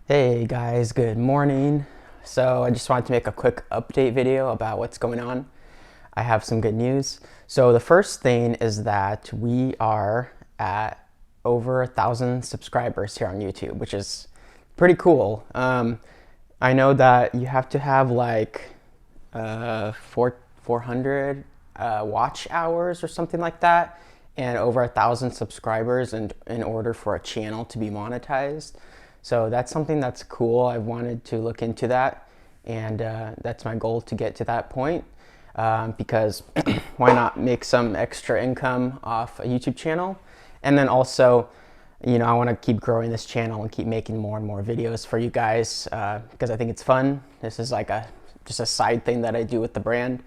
Hey guys, good morning. So I just wanted to make a quick update video about what's going on. I have some good news. So the first thing is that we are at over 1,000 subscribers here on YouTube, which is pretty cool. I know that you have to have like 400 watch hours or something like that, and over 1,000 subscribers in order for a channel to be monetized. So that's something that's cool. I've wanted to look into that, and that's my goal to get to that point. Because why not make some extra income off a YouTube channel? And then also, I want to keep growing this channel and keep making more and more videos for you guys because I think it's fun. This is like just a side thing that I do with the brand.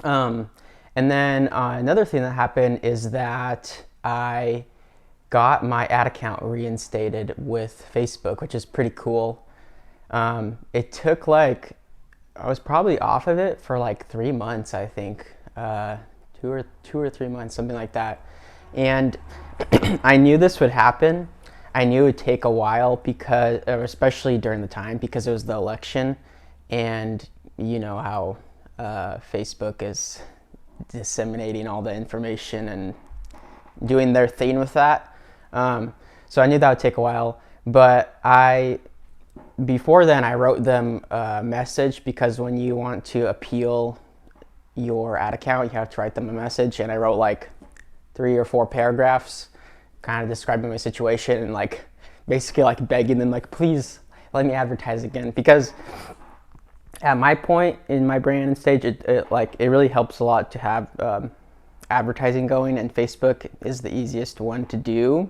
And then another thing that happened is that I got my ad account reinstated with Facebook, which is pretty cool. It took I was probably off of it for like 3 months, I think, 2 or 3 months, something like that. And I knew this would happen. I knew it would take a while because, especially during the time, because it was the election, and you know how Facebook is disseminating all the information and doing their thing with that. So I knew that would take a while, but before then I wrote them a message, because when you want to appeal your ad account, you have to write them a message, and I wrote like 3 or 4 paragraphs kind of describing my situation and basically begging them please let me advertise again, because at my point in my brand stage, it really helps a lot to have advertising going, and Facebook is the easiest one to do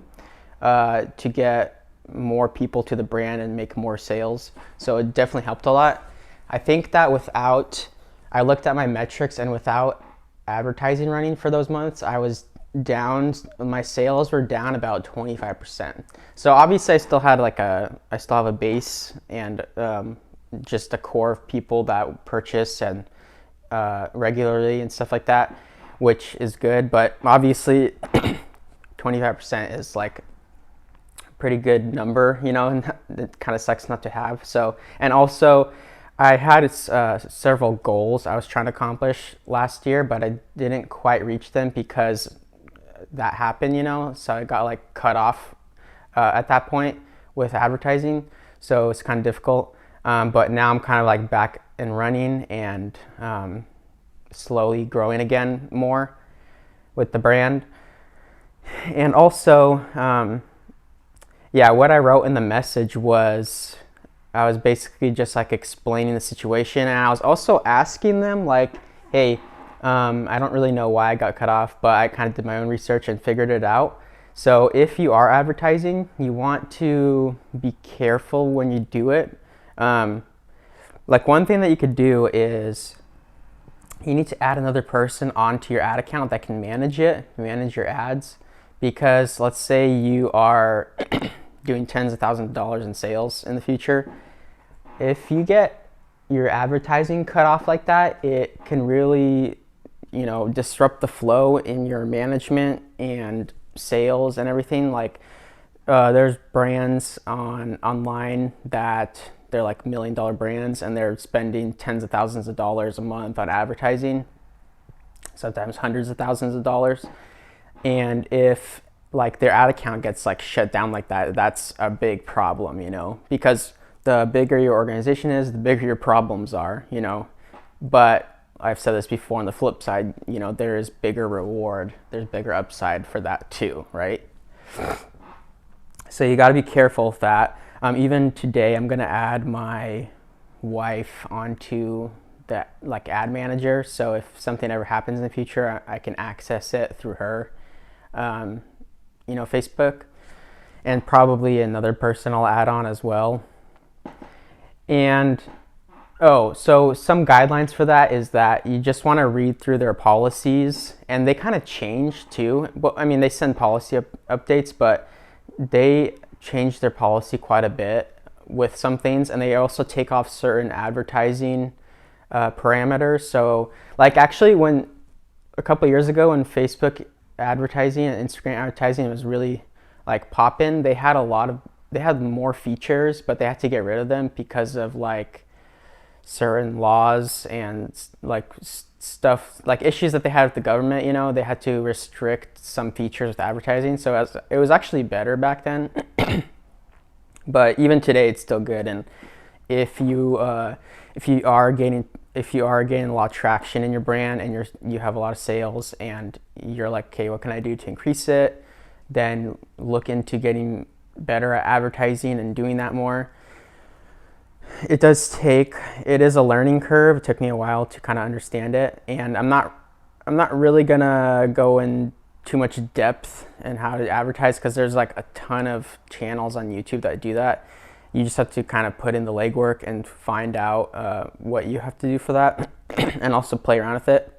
to get more people to the brand and make more sales. So it definitely helped a lot. I think that I looked at my metrics, and without advertising running for those months, I was down. My sales were down about 25%. So obviously I still have a base and just a core of people that purchase and regularly and stuff like that, which is good. But obviously 25% is like a pretty good number, and it kind of sucks not to have. So, and also I had several goals I was trying to accomplish last year, but I didn't quite reach them because that happened, so I got cut off at that point with advertising. So it's kind of difficult. But now I'm kind of back and running and slowly growing again more with the brand. And also, what I wrote in the message was, I was basically just explaining the situation, and I was also asking them hey, I don't really know why I got cut off, but I kind of did my own research and figured it out. So if you are advertising, you want to be careful when you do it. One thing that you could do is you need to add another person onto your ad account that can manage your ads, because let's say you are doing tens of thousands of dollars in sales in the future. If you get your advertising cut off like that, it can really disrupt the flow in your management and sales and everything. There's brands online that they're $1 million brands, and they're spending tens of thousands of dollars a month on advertising, sometimes hundreds of thousands of dollars. And if their ad account gets shut down like that, that's a big problem, because the bigger your organization is, the bigger your problems are, But I've said this before, on the flip side, there is bigger reward, there's bigger upside for that too, right? So you got to be careful with that. Even today, I'm going to add my wife onto the ad manager. So if something ever happens in the future, I can access it through her, Facebook, and probably another person I'll add on as well. And so some guidelines for that is that you just want to read through their policies, and they kind of change too. Well, I mean, they send policy updates, but they change their policy quite a bit with some things, and they also take off certain advertising parameters. So actually, when a couple years ago, when Facebook advertising and Instagram advertising was really poppin', they had a lot of they had more features, but they had to get rid of them because of like certain laws and like stuff, like issues that they had with the government. You know, they had to restrict some features with advertising. So it was actually better back then, but even today it's still good. And if you are gaining a lot of traction in your brand and you have a lot of sales and you're like, okay, what can I do to increase it? Then look into getting better at advertising and doing that more. It is a learning curve. It took me a while to kind of understand it, and I'm not really gonna go in too much depth in how to advertise because there's like a ton of channels on YouTube that do that. You just have to kind of put in the legwork and find out what you have to do for that, and also play around with it.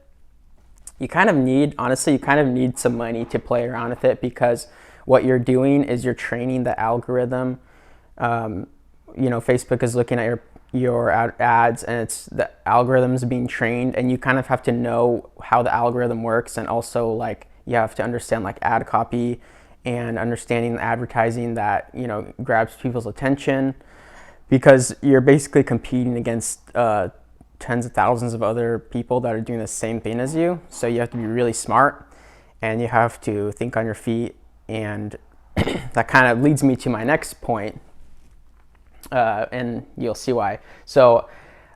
You kind of need some money to play around with it because what you're doing is you're training the algorithm. Facebook is looking at your ads, and it's the algorithm's being trained, and you kind of have to know how the algorithm works, and also like you have to understand like ad copy and understanding the advertising that grabs people's attention, because you're basically competing against tens of thousands of other people that are doing the same thing as you. So you have to be really smart, and you have to think on your feet, and that kind of leads me to my next point. And you'll see why. So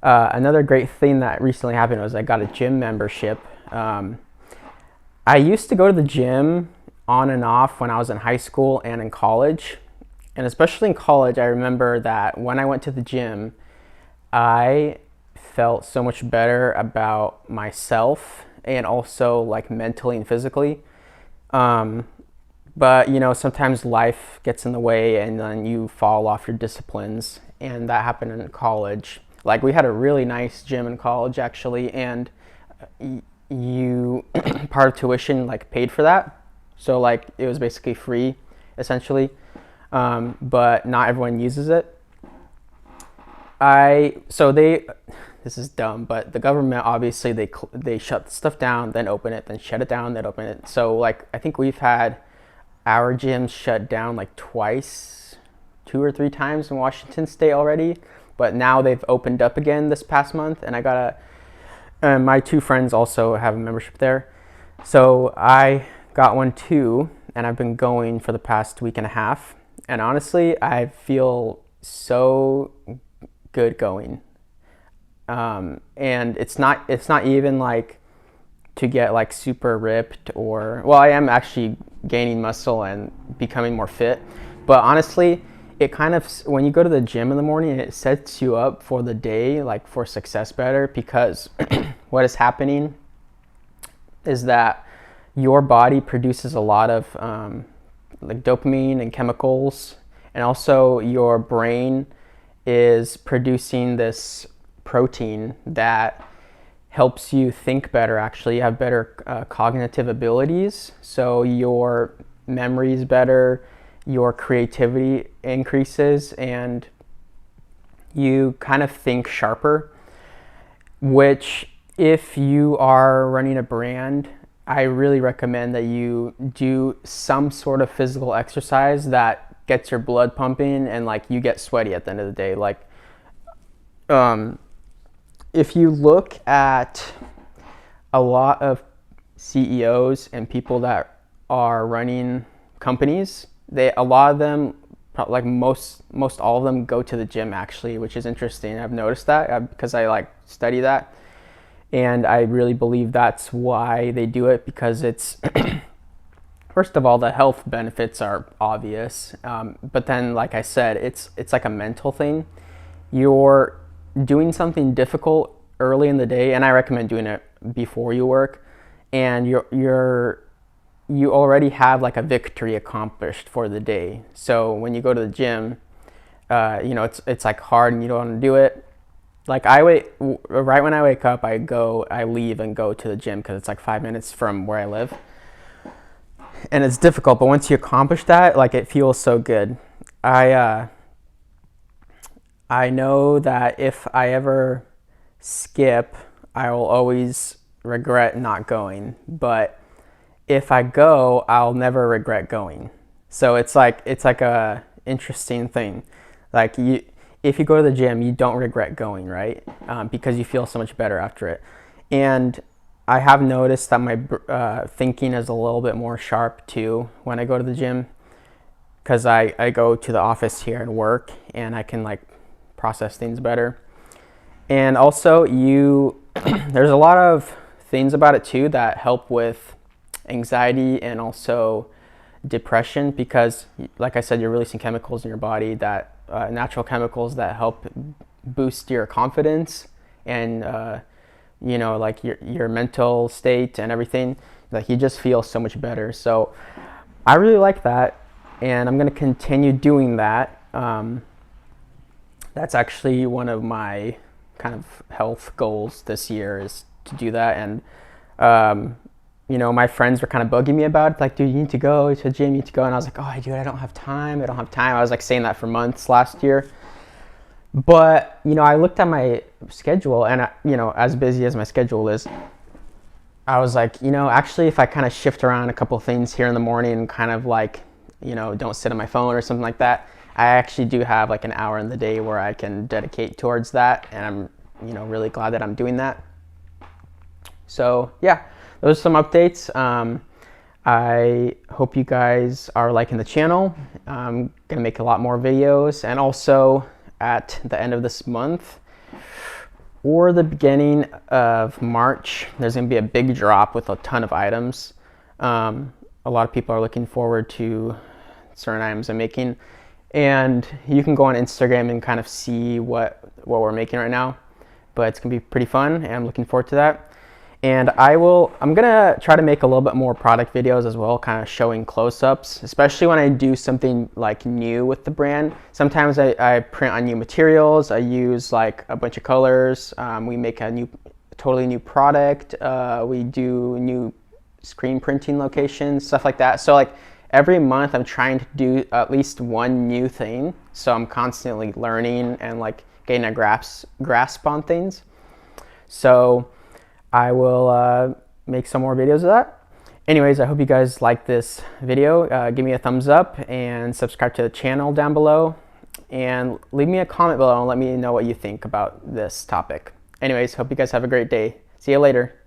another great thing that recently happened was I got a gym membership. I used to go to the gym on and off when I was in high school and in college. And especially in college, I remember that when I went to the gym, I felt so much better about myself and also like mentally and physically. But sometimes life gets in the way and then you fall off your disciplines, and that happened in college. Like we had a really nice gym in college actually, and you part of tuition like paid for that. So like it was basically free essentially, but not everyone uses it. This is dumb, but the government obviously they shut stuff down, then open it, then shut it down, then open it. So like I think we've had our gym shut down like twice, 2 or 3 times in Washington State already, but now they've opened up again this past month, and my 2 friends also have a membership there. So I got one too, and I've been going for the past week and a half, and honestly, I feel so good going. And it's not even like to get like super ripped, or well, I am actually gaining muscle and becoming more fit, but honestly it kind of, when you go to the gym in the morning, it sets you up for the day, like for success better, because what is happening is that your body produces a lot of like dopamine and chemicals, and also your brain is producing this protein that helps you think better. Actually, you have better cognitive abilities, so your memory is better, your creativity increases, and you kind of think sharper, which if you are running a brand, I really recommend that you do some sort of physical exercise that gets your blood pumping and like you get sweaty at the end of the day. Like if you look at a lot of CEOs and people that are running companies, a lot of them, like most all of them, go to the gym actually, which is interesting. I've noticed that because I like study that, and I really believe that's why they do it, because it's first of all, the health benefits are obvious, but then like I said, it's like a mental thing. You're doing something difficult early in the day, and I recommend doing it before you work, and you already have like a victory accomplished for the day. So when you go to the gym, it's like hard and you don't want to do it. Like right when I wake up, I leave and go to the gym because it's like 5 minutes from where I live, and it's difficult. But once you accomplish that, like it feels so good. I know that if I ever skip, I will always regret not going. But if I go, I'll never regret going. So it's like interesting thing. Like if you go to the gym, you don't regret going, right? Because you feel so much better after it. And I have noticed that my thinking is a little bit more sharp too when I go to the gym, because I go to the office here and work, and I can like process things better. And also there's a lot of things about it too that help with anxiety and also depression, because like I said, you're releasing chemicals in your body, that natural chemicals that help boost your confidence and like your mental state and everything. Like you just feel so much better. So I really like that, and I'm going to continue doing that. That's actually one of my kind of health goals this year, is to do that. And my friends were kind of bugging me about it, like, dude, you need to go to the gym, you need to go. And I was like, oh, dude, I don't have time. I was like saying that for months last year. But, I looked at my schedule, and, as busy as my schedule is, I was like, actually, if I kind of shift around a couple things here in the morning and kind of like, don't sit on my phone or something like that, I actually do have like an hour in the day where I can dedicate towards that. And I'm, really glad that I'm doing that. So yeah, those are some updates. I hope you guys are liking the channel. I'm gonna make a lot more videos, and also at the end of this month or the beginning of March, there's gonna be a big drop with a ton of items. A lot of people are looking forward to certain items I'm making, and you can go on Instagram and kind of see what we're making right now. But it's gonna be pretty fun, and I'm looking forward to that. And I'm gonna try to make a little bit more product videos as well, kind of showing close-ups, especially when I do something like new with the brand. Sometimes I print on new materials, I use like a bunch of colors, we make a totally new product, we do new screen printing locations, stuff like that. So like every month I'm trying to do at least one new thing. So I'm constantly learning and like getting a grasp on things. So I will make some more videos of that. Anyways, I hope you guys like this video. Give me a thumbs up and subscribe to the channel down below. And leave me a comment below and let me know what you think about this topic. Anyways, hope you guys have a great day. See you later.